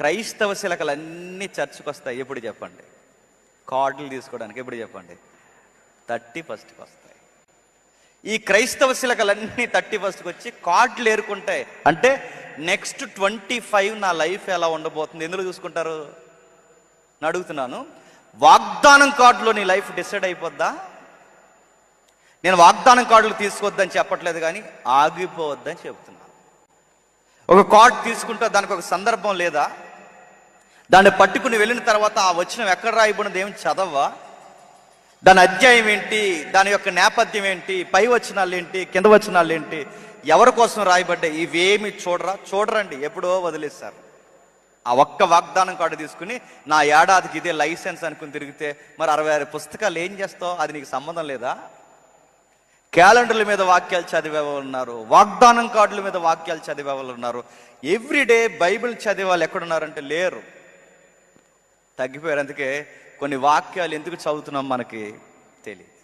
క్రైస్తవ శిలకలన్నీ చర్చకు వస్తాయి ఎప్పుడు చెప్పండి? కార్డులు తీసుకోవడానికి ఎప్పుడు చెప్పండి? 31st వస్తాయి. ఈ క్రైస్తవ శిలకలన్నీ 31st వచ్చి కార్డులు ఏరుకుంటాయి. అంటే నెక్స్ట్ 25 నా లైఫ్ ఎలా ఉండబోతుంది ఎందులో చూసుకుంటారు? నేను అడుగుతున్నాను, వాగ్దానం కార్డులో నీ లైఫ్ డిసైడ్ అయిపోద్దా? నేను వాగ్దానం కార్డులు తీసుకోవద్దని చెప్పట్లేదు, కానీ ఆగిపోవద్దని చెప్తున్నాను. ఒక కార్డు తీసుకుంటే దానికి ఒక సందర్భం లేదా? దాన్ని పట్టుకుని వెళ్ళిన తర్వాత ఆ వచనం ఎక్కడ రాయబడినది ఏమి చదవా? దాని అధ్యాయం ఏంటి, దాని యొక్క నేపథ్యం ఏంటి, పై వచనాలు ఏంటి, కింద వచనాలు ఏంటి, ఎవరి కోసం రాయబడ్డాయి, ఇవేమి చూడరండి. ఎప్పుడో వదిలేస్తారు. ఆ ఒక్క వాగ్దానం కార్డు తీసుకుని నా ఏడాదికి ఇదే లైసెన్స్ అనుకుని తిరిగితే మరి 66 పుస్తకాలు ఏం చేస్తావు? అది నీకు సంబంధం లేదా? క్యాలెండర్ల మీద వాక్యాలు చదివే వాళ్ళు ఉన్నారు, వాగ్దానం కార్డుల మీద వాక్యాలు చదివే వాళ్ళు ఉన్నారు. ఎవ్రీడే బైబిల్ చదివే వాళ్ళు ఎక్కడున్నారంటే లేరు, తగ్గిపోయారు. అందుకే కొన్ని వాక్యాలు ఎందుకు చదువుతున్నాం మనకి తెలియదు.